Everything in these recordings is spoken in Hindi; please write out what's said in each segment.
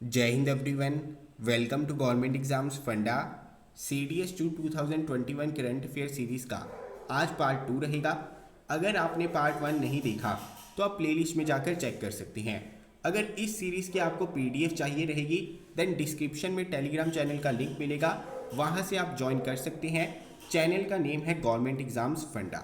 जय Hind everyone. Welcome to government exams funda CDS 2 2021 current affair series का आज पार्ट 2 रहेगा। अगर आपने पार्ट 1 नहीं देखा तो आप प्लेलिस्ट में जाकर चेक कर सकते हैं। अगर इस सीरीज़ के आपको PDF चाहिए रहेगी देन डिस्क्रिप्शन में टेलीग्राम चैनल का लिंक मिलेगा, वहाँ से आप ज्वाइन कर सकते हैं। चैनल का नेम है गवर्नमेंट एग्जाम्स फंडा।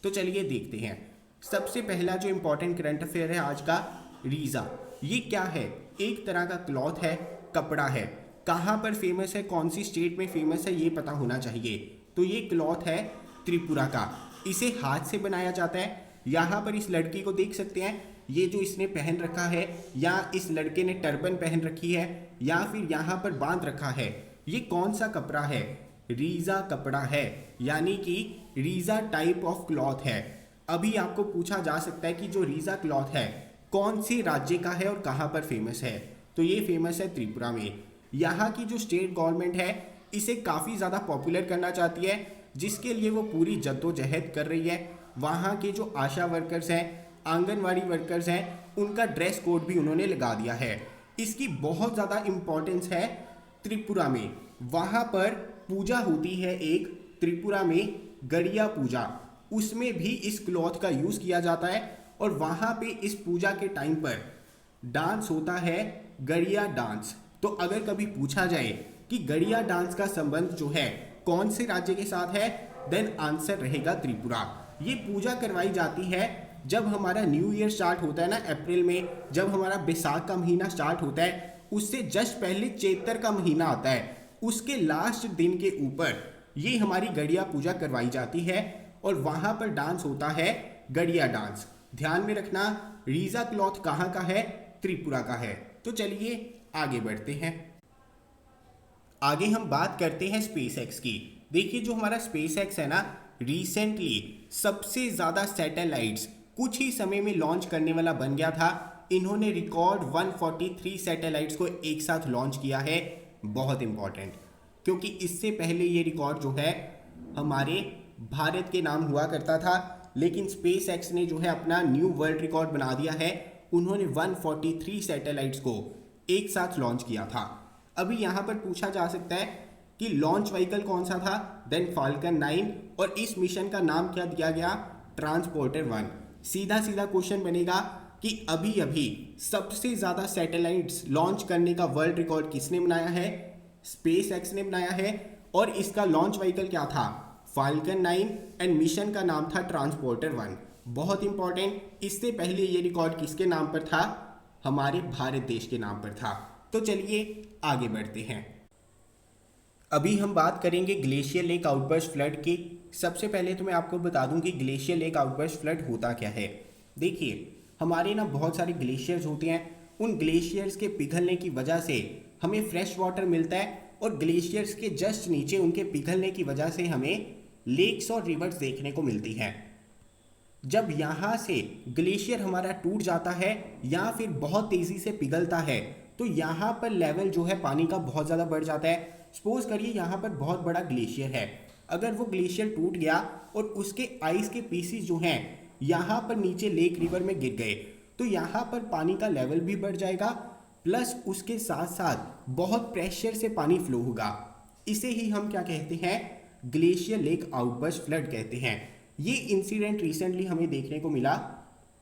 तो चलिए देखते हैं। सबसे पहला जो इम्पोर्टेंट करंट अफेयर है आज का, रीज़ा। ये क्या है? एक तरह का क्लॉथ है, कपड़ा है। कहाँ पर फेमस है, कौन सी स्टेट में फेमस है, ये पता होना चाहिए। तो ये क्लॉथ है त्रिपुरा का। इसे हाथ से बनाया जाता है। यहाँ पर इस लड़की को देख सकते हैं, ये जो इसने पहन रखा है, या इस लड़के ने टर्बन पहन रखी है, या फिर यहाँ पर बांध रखा है, ये कौन सा कपड़ा है? रीज़ा कपड़ा है, यानी कि रीज़ा टाइप ऑफ क्लॉथ है। अभी आपको पूछा जा सकता है कि जो रीज़ा क्लॉथ है कौन से राज्य का है और कहाँ पर फेमस है? तो ये फेमस है त्रिपुरा में। यहाँ की जो स्टेट गवर्नमेंट है इसे काफ़ी ज़्यादा पॉपुलर करना चाहती है, जिसके लिए वो पूरी जद्दोजहद कर रही है। वहाँ के जो आशा वर्कर्स हैं, आंगनवाड़ी वर्कर्स हैं, उनका ड्रेस कोड भी उन्होंने लगा दिया है। इसकी बहुत ज़्यादा इम्पोर्टेंस है त्रिपुरा में। वहाँ पर पूजा होती है एक, त्रिपुरा में गड़िया पूजा, उसमें भी इस क्लॉथ का यूज़ किया जाता है। और वहाँ पे इस पूजा के टाइम पर डांस होता है, गड़िया डांस। तो अगर कभी पूछा जाए कि गड़िया डांस का संबंध जो है कौन से राज्य के साथ है, देन आंसर रहेगा त्रिपुरा। ये पूजा करवाई जाती है जब हमारा न्यू ईयर स्टार्ट होता है ना, अप्रैल में, जब हमारा बैसाख का महीना स्टार्ट होता है, उससे जस्ट पहले चैत्र का महीना आता है, उसके लास्ट दिन के ऊपर ये हमारी गड़िया पूजा करवाई जाती है। और वहाँ पर डांस होता है गड़िया डांस। ध्यान में रखना, रीज़ा क्लॉथ कहाँ का है? त्रिपुरा का है। तो चलिए आगे बढ़ते हैं। आगे हम बात करते हैं स्पेस एक्स की। देखिए जो हमारा स्पेस एक्स है ना, रिसेंटली सबसे ज़्यादा सैटेलाइट्स कुछ ही समय में लॉन्च करने वाला बन गया था। इन्होंने रिकॉर्ड 143 सैटेलाइट्स को एक साथ लॉन्च किया है। बहुत इंपॉर्टेंट, क्योंकि इससे पहले ये रिकॉर्ड जो है हमारे भारत के नाम हुआ करता था, लेकिन स्पेस एक्स ने जो है अपना न्यू वर्ल्ड रिकॉर्ड बना दिया है। उन्होंने 143 सैटेलाइट्स को एक साथ लॉन्च किया था। अभी यहाँ पर पूछा जा सकता है कि लॉन्च व्हीकल कौन सा था, देन फाल्कन 9, और इस मिशन का नाम क्या दिया गया? ट्रांसपोर्टर 1। सीधा सीधा क्वेश्चन बनेगा कि अभी अभी सबसे ज़्यादा सैटेलाइट्स लॉन्च करने का वर्ल्ड रिकॉर्ड किसने बनाया है? स्पेस एक्स ने बनाया है। और इसका लॉन्च व्हीकल क्या था? फाल्कन 9, एंड मिशन का नाम था ट्रांसपोर्टर 1। बहुत इंपॉर्टेंट, इससे पहले ये रिकॉर्ड किसके नाम पर था? हमारे भारत देश के नाम पर था। तो चलिए आगे बढ़ते हैं। अभी हम बात करेंगे ग्लेशियर लेक आउटबर्स्ट फ्लड की। सबसे पहले तो मैं आपको बता दूं कि ग्लेशियर लेक आउटबर्स्ट फ्लड होता क्या है। देखिए हमारे ना बहुत सारे ग्लेशियर्स होते हैं, उन ग्लेशियर्स के पिघलने की वजह से हमें फ्रेश वाटर मिलता है, और ग्लेशियर्स के जस्ट नीचे उनके पिघलने की वजह से हमें लेक्स और रिवर्स देखने को मिलती हैं। जब यहाँ से ग्लेशियर हमारा टूट जाता है या फिर बहुत तेज़ी से पिघलता है, तो यहाँ पर लेवल जो है पानी का बहुत ज़्यादा बढ़ जाता है। सपोज करिए यहाँ पर बहुत बड़ा ग्लेशियर है, अगर वो ग्लेशियर टूट गया और उसके आइस के पीसीस जो हैं यहाँ पर नीचे लेक रिवर में गिर गए, तो यहाँ पर पानी का लेवल भी बढ़ जाएगा, प्लस उसके साथ साथ बहुत प्रेशर से पानी फ्लो होगा। इसे ही हम क्या कहते हैं? ग्लेशियर लेक आउटबर्स्ट फ्लड कहते हैं। ये इंसिडेंट रिसेंटली हमें देखने को मिला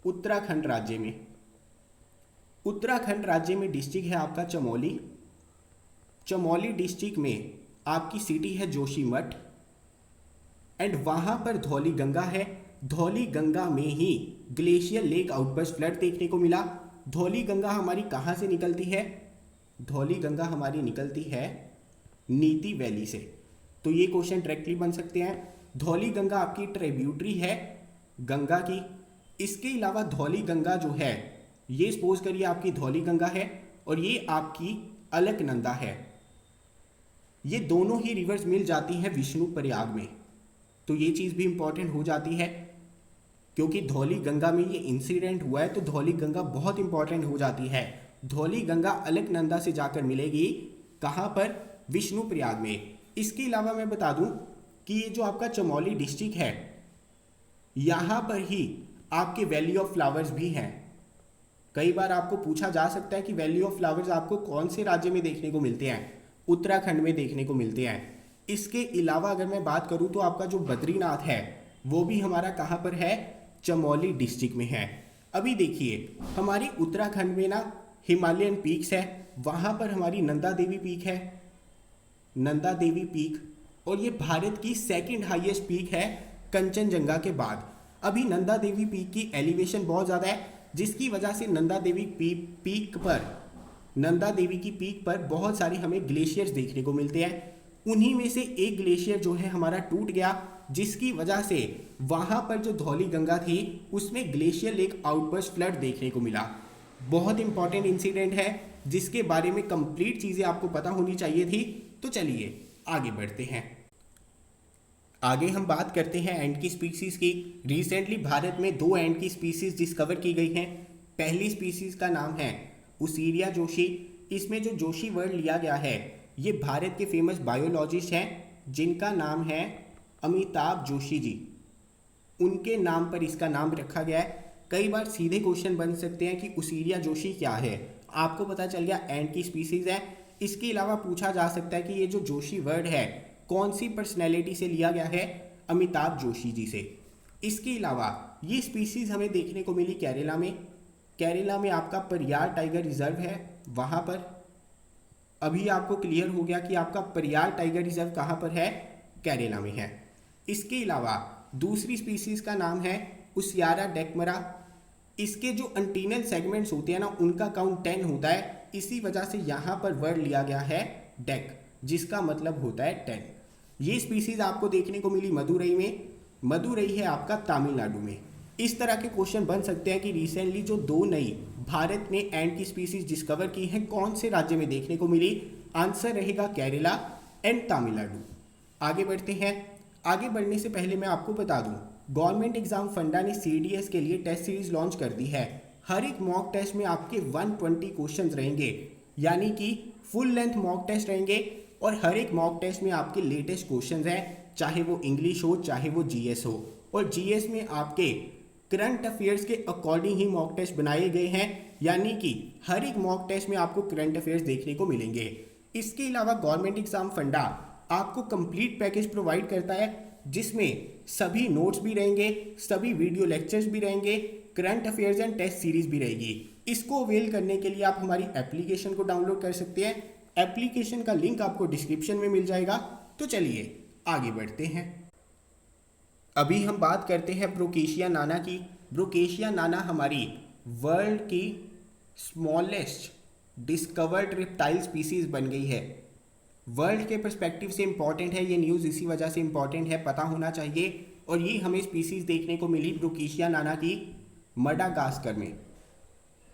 उत्तराखंड राज्य में। उत्तराखंड राज्य में डिस्ट्रिक्ट है आपका चमोली। चमोली डिस्ट्रिक्ट में आपकी सिटी है जोशीमठ, एंड वहाँ पर धौली गंगा है। धौली गंगा में ही ग्लेशियर लेक आउटबर्स्ट फ्लड देखने को मिला। धौली गंगा हमारी कहाँ से निकलती है? धौली गंगा हमारी निकलती है नीति वैली से। तो ये क्वेश्चन डायरेक्टली बन सकते हैं। धौली गंगा आपकी ट्रिब्यूटरी है गंगा की। इसके अलावा धौली गंगा जो है, ये सपोज करिए आपकी धौली गंगा है और ये आपकी अलकनंदा है। ये दोनों ही रिवर्स मिल जाती हैं विष्णु प्रयाग में। तो ये चीज़ भी इंपॉर्टेंट हो जाती है, क्योंकि धौली गंगा में ये इंसिडेंट हुआ है, तो धौली गंगा बहुत इंपॉर्टेंट हो जाती है। धौली गंगा अलकनंदा से जाकर मिलेगी कहाँ पर? विष्णु प्रयाग में। इसके अलावा मैं बता दूं कि ये जो आपका चमोली डिस्ट्रिक्ट है, यहाँ पर ही आपके वैली ऑफ फ्लावर्स भी हैं। कई बार आपको पूछा जा सकता है कि वैली ऑफ फ्लावर्स आपको कौन से राज्य में देखने को मिलते हैं, उत्तराखंड में देखने को मिलते हैं। इसके अलावा अगर मैं बात करूं तो आपका जो बद्रीनाथ है वो भी हमारा कहाँ पर है, चमोली डिस्ट्रिक्ट में है। अभी देखिए हमारी उत्तराखंड में ना हिमालयन पीक्स है, वहाँ पर हमारी नंदा देवी पीक है, नंदा देवी पीक, और ये भारत की सेकंड हाईएस्ट पीक है कंचनजंगा के बाद। अभी नंदा देवी पीक की एलिवेशन बहुत ज़्यादा है, जिसकी वजह से नंदा देवी की पीक पर बहुत सारे हमें ग्लेशियर्स देखने को मिलते हैं। उन्हीं में से एक ग्लेशियर जो है हमारा टूट गया, जिसकी वजह से वहाँ पर जो धौली गंगा थी उसमें ग्लेशियर लेक आउटबर्स्ट फ्लड देखने को मिला। बहुत इंपॉर्टेंट इंसिडेंट है जिसके बारे में कंप्लीट चीज़ें आपको पता होनी चाहिए थी। तो चलिए आगे बढ़ते हैं। आगे हम बात करते हैं एंट की स्पीसीज़ की। रिसेंटली भारत में 2 एंट की स्पीसीज़ डिस्कवर की गई हैं। पहली स्पीसीज़ का नाम है उसीरिया जोशी। इसमें जो जोशी वर्ड लिया गया है ये भारत के फेमस बायोलॉजिस्ट हैं जिनका नाम है अमिताभ जोशी जी, उनके नाम पर इसका नाम रखा गया है। कई बार सीधे क्वेश्चन बन सकते हैं कि उसीरिया जोशी क्या है, आपको पता चल गया एंट की स्पीसीज़ है। इसके अलावा पूछा जा सकता है कि ये जो जोशी वर्ड है कौन सी पर्सनैलिटी से लिया गया है, अमिताभ जोशी जी से। इसके अलावा ये स्पीसीज़ हमें देखने को मिली केरला में। केरला में आपका परियार टाइगर रिजर्व है, वहाँ पर अभी आपको क्लियर हो गया कि आपका परियार टाइगर रिजर्व कहाँ पर है, केरला में है। इसके अलावा दूसरी स्पीसीज़ का नाम है उसियारा डेकमरा। इसके जो एंटीनल सेगमेंट्स होते हैं ना उनका काउंट 10 होता है, इसी वजह से यहाँ पर वर्ड लिया गया है डेक, जिसका मतलब होता है 10। ये स्पीसीज़ आपको देखने को मिली मदुरई में। मदुरई है आपका तमिलनाडु में। इस तरह के क्वेश्चन बन सकते हैं कि रिसेंटली जो 2 नई भारत में एंट की स्पीसीज़ डिस्कवर की हैं कौन से राज्य में देखने को मिली, आंसर रहेगा केरला एंड तमिलनाडु। आगे बढ़ते हैं। आगे बढ़ने से पहले मैं आपको बता दूं गवर्नमेंट एग्जाम फंडा ने CDS के लिए टेस्ट सीरीज लॉन्च कर दी है। हर एक मॉक टेस्ट में आपके 120 क्वेश्चन रहेंगे, यानी कि फुल लेंथ मॉक टेस्ट रहेंगे, और हर एक मॉक टेस्ट में आपके लेटेस्ट क्वेश्चन हैं, चाहे वो इंग्लिश हो चाहे वो GS हो। और GS में आपके करंट अफेयर्स के अकॉर्डिंग ही मॉक टेस्ट बनाए गए हैं, यानी कि हर एक मॉक टेस्ट में आपको करंट अफेयर्स देखने को मिलेंगे। इसके अलावा गवर्नमेंट एग्जाम फंडा आपको कंप्लीट पैकेज प्रोवाइड करता है, जिसमें सभी नोट्स भी रहेंगे, सभी वीडियो लेक्चर्स भी रहेंगे, current affairs and test series भी रहेगी। इसको अवेल करने के लिए आप हमारी एप्लीकेशन को डाउनलोड कर सकते हैं। एप्लीकेशन का लिंक आपको डिस्क्रिप्शन में मिल जाएगा। तो चलिए आगे बढ़ते हैं। अभी हम बात करते हैं ब्रोकेशिया नाना की। ब्रोकेशिया नाना हमारी वर्ल्ड की स्मॉलेस्ट डिस्कवर्ड रिप्टाइल स्पीसीज बन गई है। वर्ल्ड के पर्सपेक्टिव से इंपॉर्टेंट है ये न्यूज़, इसी वजह से इंपॉर्टेंट है, पता होना चाहिए। और ये हमें स्पीसीज देखने को मिली ब्रोकेशिया नाना की मडागास्कर में।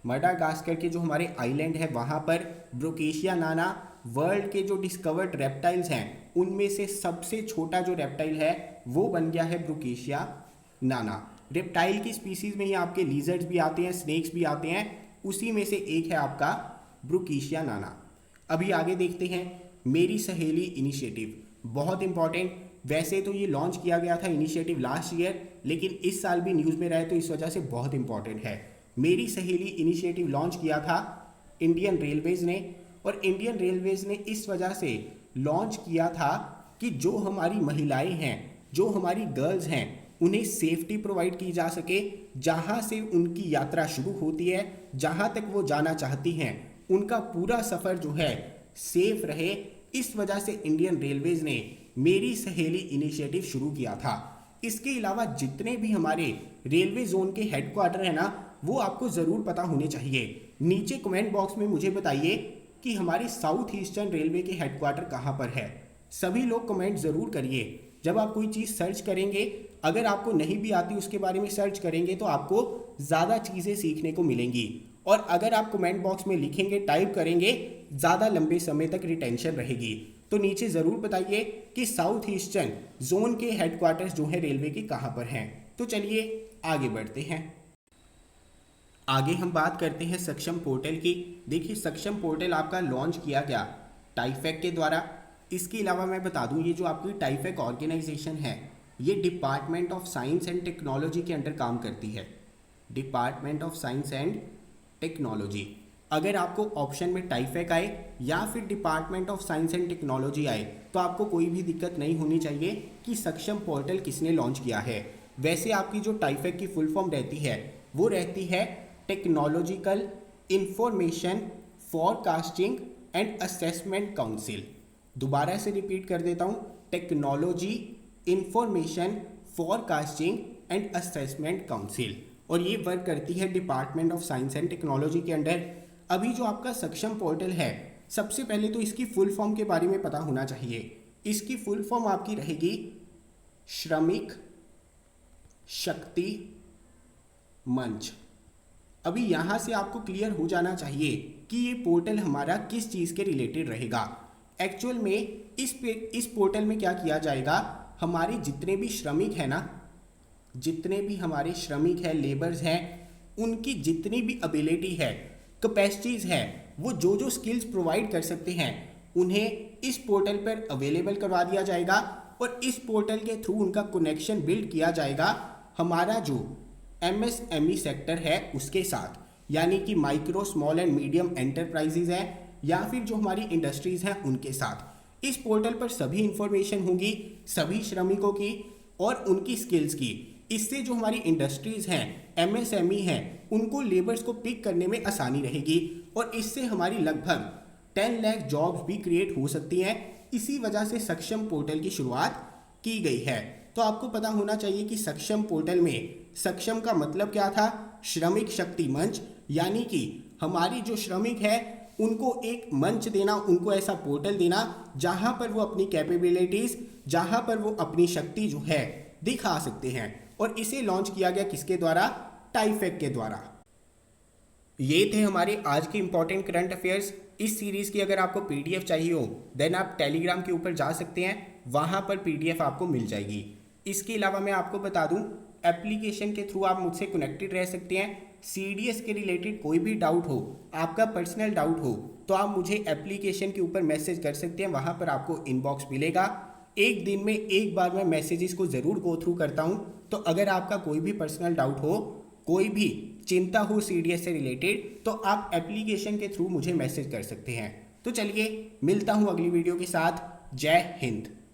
मडागास्कर के जो हमारे आइलैंड है वहाँ पर ब्रोकेशिया नाना वर्ल्ड के जो डिस्कवर्ड रेप्टाइल्स हैं उनमें से सबसे छोटा जो रेप्टाइल है वो बन गया है ब्रोकेशिया नाना। रेप्टाइल की स्पीसीज में ही आपके लिजर्ड्स भी आते हैं, स्नेक्स भी आते हैं, उसी में से एक है आपका ब्रोकेशिया नाना। अभी आगे देखते हैं मेरी सहेली इनिशिएटिव, बहुत इंपॉर्टेंट। वैसे तो ये लॉन्च किया गया था इनिशिएटिव लास्ट ईयर, लेकिन इस साल भी न्यूज़ में रहे तो इस वजह से बहुत इंपॉर्टेंट है। मेरी सहेली इनिशिएटिव लॉन्च किया था इंडियन रेलवेज़ ने, और इंडियन रेलवेज़ ने इस वजह से लॉन्च किया था कि जो हमारी महिलाएं हैं, जो हमारी गर्ल्स हैं, उन्हें सेफ्टी प्रोवाइड की जा सके। जहाँ से उनकी यात्रा शुरू होती है, जहाँ तक वो जाना चाहती हैं, उनका पूरा सफ़र जो है सेफ रहे। इस वजह से इंडियन रेलवेज़ ने मेरी सहेली इनिशिएटिव शुरू किया था। इसके अलावा जितने भी हमारे रेलवे जोन के हेडक्वार्टर हैं ना, वो आपको ज़रूर पता होने चाहिए। नीचे कमेंट बॉक्स में मुझे बताइए कि हमारे साउथ ईस्टर्न रेलवे के हेडक्वार्टर कहाँ पर है। सभी लोग कमेंट ज़रूर करिए। जब आप कोई चीज़ सर्च करेंगे, अगर आपको नहीं भी आती उसके बारे में सर्च करेंगे तो आपको ज़्यादा चीज़ें सीखने को मिलेंगी। और अगर आप कमेंट बॉक्स में लिखेंगे, टाइप करेंगे, ज़्यादा लंबे समय तक रिटेंशन रहेगी। तो नीचे ज़रूर बताइए कि साउथ ईस्टर्न जोन के हेडक्वार्टर्स जो है रेलवे के कहाँ पर हैं। तो चलिए आगे बढ़ते हैं। आगे हम बात करते हैं सक्षम पोर्टल की। देखिए सक्षम पोर्टल आपका लॉन्च किया गया टाइफेक के द्वारा। इसके अलावा मैं बता दूं ये जो आपकी टाइफेक ऑर्गेनाइजेशन है ये department of science and technology के अंडर काम करती है। Department of science and technology. अगर आपको ऑप्शन में टाइफेक आए या फिर department of science and technology आए तो आपको कोई भी दिक्कत नहीं होनी चाहिए कि सक्षम पोर्टल किसने लॉन्च किया है। वैसे आपकी जो टाइफेक की फुल फॉर्म रहती है वो रहती है technological information forecasting and assessment council. दोबारा से रिपीट कर देता हूँ, technology information forecasting and assessment council, और ये वर्क करती है department of science and technology के अंडर। अभी जो आपका सक्षम पोर्टल है, सबसे पहले तो इसकी फुल फॉर्म के बारे में पता होना चाहिए। इसकी फुल फॉर्म आपकी रहेगी श्रमिक शक्ति मंच। अभी यहाँ से आपको क्लियर हो जाना चाहिए कि ये पोर्टल हमारा किस चीज़ के रिलेटेड रहेगा। एक्चुअल में इस पोर्टल में क्या किया जाएगा, हमारे जितने भी श्रमिक हैं ना, जितने भी हमारे श्रमिक हैं, लेबर्स हैं, उनकी जितनी भी एबिलिटी है, कैपेसिटीज़ है, वो जो जो स्किल्स प्रोवाइड कर सकते हैं उन्हें इस पोर्टल पर अवेलेबल करवा दिया जाएगा और इस पोर्टल के थ्रू उनका कनेक्शन बिल्ड किया जाएगा हमारा जो MSME सेक्टर है उसके साथ, यानी कि micro small and medium enterprises हैं या फिर जो हमारी इंडस्ट्रीज़ हैं उनके साथ। इस पोर्टल पर सभी इंफॉर्मेशन होंगी सभी श्रमिकों की और उनकी स्किल्स की। इससे जो हमारी इंडस्ट्रीज़ हैं, MSME हैं, उनको लेबर्स को पिक करने में आसानी रहेगी और इससे हमारी लगभग 10 लाख जॉब्स भी क्रिएट हो सकती हैं। इसी वजह से सक्षम पोर्टल की शुरुआत की गई है। तो आपको पता होना चाहिए कि सक्षम पोर्टल में सक्षम का मतलब क्या था, श्रमिक शक्ति मंच, यानी कि हमारी जो श्रमिक है उनको एक मंच देना, उनको ऐसा पोर्टल देना जहां पर वो अपनी कैपेबिलिटीज़, जहां पर वो अपनी शक्ति जो है दिखा सकते हैं। और इसे लॉन्च किया गया किसके द्वारा, टाइफेक के द्वारा। ये थे हमारे आज के इंपॉर्टेंट करंट अफेयर्स। इस सीरीज़ की अगर आपको PDF चाहिए हो देन आप टेलीग्राम के ऊपर जा सकते हैं, वहाँ पर PDF आपको मिल जाएगी। इसके अलावा मैं आपको बता दूँ, एप्लीकेशन के थ्रू आप मुझसे कनेक्टेड रह सकते हैं। CDS के रिलेटेड कोई भी डाउट हो, आपका पर्सनल डाउट हो, तो आप मुझे एप्लीकेशन के ऊपर मैसेज कर सकते हैं, वहाँ पर आपको इनबॉक्स मिलेगा। एक दिन में एक बार मैं मैसेजेस को ज़रूर गो थ्रू करता हूँ। तो अगर आपका कोई भी पर्सनल डाउट हो, कोई भी चिंता हो CDS से रिलेटेड, तो आप एप्लीकेशन के थ्रू मुझे मैसेज कर सकते हैं। तो चलिए मिलता हूँ अगली वीडियो के साथ। जय हिंद।